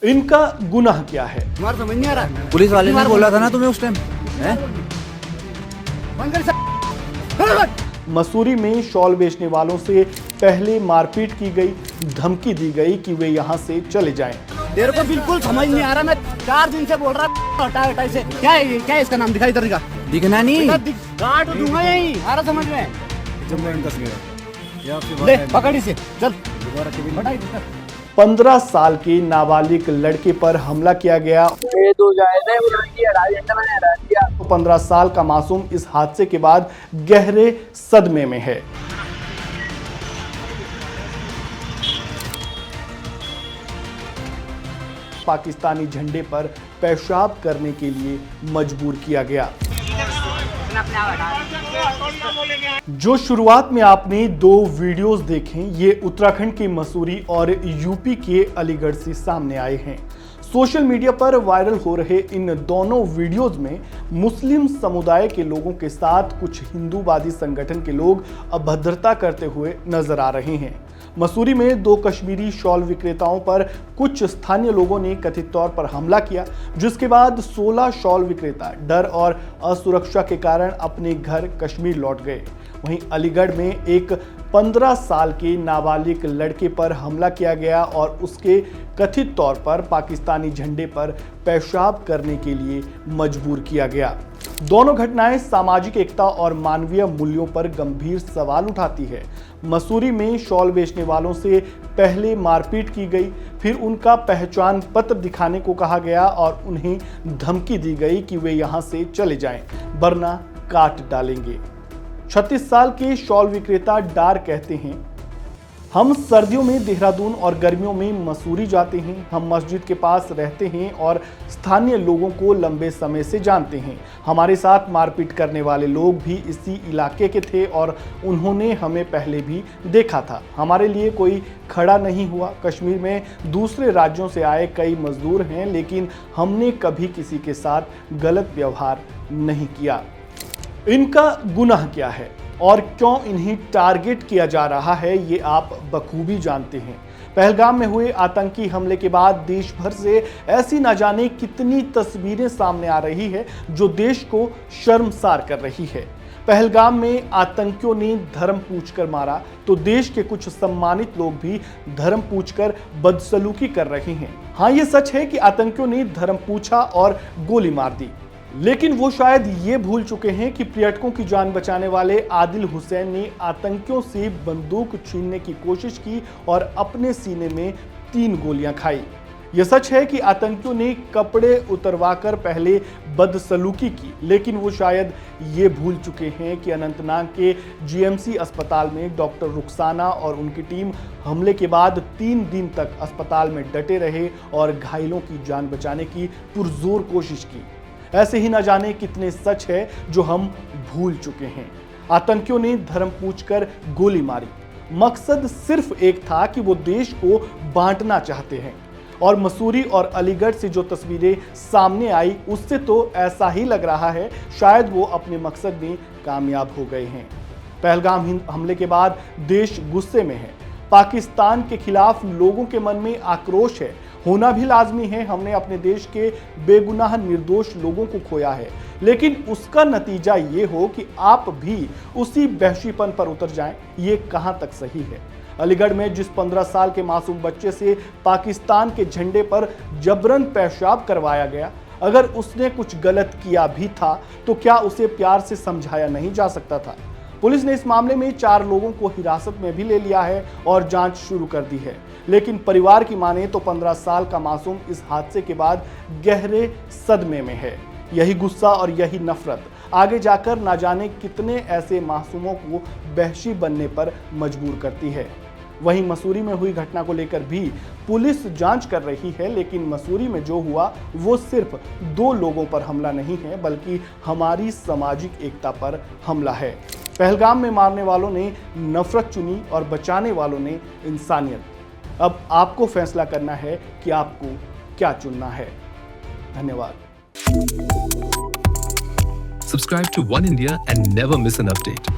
इनका गुनाह क्या है? तुम्हारा समझ नहीं आ रहा। पुलिस वाले ने बोला था ना तुम्हें उस टाइम। मसूरी में शॉल बेचने वालों से पहले मारपीट की गई, धमकी दी गई कि वे यहां से चले जाएं। तेरे को बिल्कुल समझ नहीं आ रहा। मैं 4 दिन से बोल रहा हटा से। क्या है, क्या है इसका नाम? दिखाई इधर का। दिखना नहीं, काट दूंगा यही। आ रहा समझ में? ले पकड़ इसे, चल। 15 साल के नाबालिग लड़के पर हमला किया गया। 15 साल का मासूम इस हादसे के बाद गहरे सदमे में है। पाकिस्तानी झंडे पर पेशाब करने के लिए मजबूर किया गया। जो शुरुआत में आपने 2 वीडियोस देखे, ये उत्तराखंड के मसूरी और यूपी के अलीगढ़ से सामने आए हैं। सोशल मीडिया पर वायरल हो रहे इन दोनों वीडियोस में मुस्लिम समुदाय के लोगों के साथ कुछ हिंदूवादी संगठन के लोग अभद्रता करते हुए नजर आ रहे हैं। मसूरी में 2 कश्मीरी शॉल विक्रेताओं पर कुछ स्थानीय लोगों ने कथित तौर पर हमला किया, जिसके बाद 16 शॉल विक्रेता डर और असुरक्षा के कारण अपने घर कश्मीर लौट गए। वहीं अलीगढ़ में एक 15 साल के नाबालिग लड़के पर हमला किया गया और उसके कथित तौर पर पाकिस्तानी झंडे पर पेशाब करने के लिए मजबूर किया गया। दोनों घटनाएं सामाजिक एकता और मानवीय मूल्यों पर गंभीर सवाल उठाती है। मसूरी में शॉल बेचने वालों से पहले मारपीट की गई, फिर उनका पहचान पत्र दिखाने को कहा गया और उन्हें धमकी दी गई कि वे यहां से चले जाएं, वरना काट डालेंगे। 36 साल के शॉल विक्रेता डार कहते हैं, हम सर्दियों में देहरादून और गर्मियों में मसूरी जाते हैं। हम मस्जिद के पास रहते हैं और स्थानीय लोगों को लंबे समय से जानते हैं। हमारे साथ मारपीट करने वाले लोग भी इसी इलाके के थे और उन्होंने हमें पहले भी देखा था। हमारे लिए कोई खड़ा नहीं हुआ। कश्मीर में दूसरे राज्यों से आए कई मजदूर हैं, लेकिन हमने कभी किसी के साथ गलत व्यवहार नहीं किया। इनका गुनाह क्या है और क्यों इन्हें टारगेट किया जा रहा है, ये आप बखूबी जानते हैं। पहलगाम में हुए आतंकी हमले के बाद देश भर से ऐसी न जाने कितनी तस्वीरें सामने आ रही है जो देश को शर्मसार कर रही है। पहलगाम में आतंकियों ने धर्म पूछकर मारा तो देश के कुछ सम्मानित लोग भी धर्म पूछकर बदसलूकी कर रहे हैं। हाँ, ये सच है कि आतंकियों ने धर्म पूछा और गोली मार दी, लेकिन वो शायद ये भूल चुके हैं कि पर्यटकों की जान बचाने वाले आदिल हुसैन ने आतंकियों से बंदूक छीनने की कोशिश की और अपने सीने में 3 गोलियां खाई। यह सच है कि आतंकियों ने कपड़े उतरवाकर पहले बदसलूकी की, लेकिन वो शायद ये भूल चुके हैं कि अनंतनाग के जीएमसी अस्पताल में डॉक्टर रुखसाना और उनकी टीम हमले के बाद 3 दिन तक अस्पताल में डटे रहे और घायलों की जान बचाने की पुरजोर कोशिश की। ऐसे ही न जाने कितने सच है जो हम भूल चुके हैं। आतंकियों ने धर्म पूछकर गोली मारी। मकसद सिर्फ एक था कि वो देश को बांटना चाहते हैं। और मसूरी और अलीगढ़ से जो तस्वीरें सामने आई, उससे तो ऐसा ही लग रहा है शायद वो अपने मकसद में कामयाब हो गए हैं। पहलगाम हमले के बाद देश गुस्से में है। पाकिस्तान के खिलाफ लोगों के मन में आक्रोश है, होना भी लाजमी है। हमने अपने देश के बेगुनाह निर्दोष लोगों को खोया है, लेकिन उसका नतीजा ये हो कि आप भी उसी वहशीपन पर उतर जाएं, ये कहां तक सही है। अलीगढ़ में जिस 15 साल के मासूम बच्चे से पाकिस्तान के झंडे पर जबरन पेशाब करवाया गया, अगर उसने कुछ गलत किया भी था तो क्या उसे प्यार से समझाया नहीं जा सकता था? पुलिस ने इस मामले में 4 लोगों को हिरासत में भी ले लिया है और जांच शुरू कर दी है, लेकिन परिवार की माने तो 15 साल का मासूम इस हादसे के बाद गहरे सदमे में है। यही गुस्सा और यही नफरत आगे जाकर ना जाने कितने ऐसे मासूमों को वहशी बनने पर मजबूर करती है। वहीं मसूरी में हुई घटना को लेकर भी पुलिस जांच कर रही है, लेकिन मसूरी में जो हुआ वो सिर्फ 2 लोगों पर हमला नहीं है, बल्कि हमारी सामाजिक एकता पर हमला है। पहलगाम में मारने वालों ने नफरत चुनी और बचाने वालों ने इंसानियत। अब आपको फैसला करना है कि आपको क्या चुनना है। धन्यवाद। Subscribe to One India and never miss an update.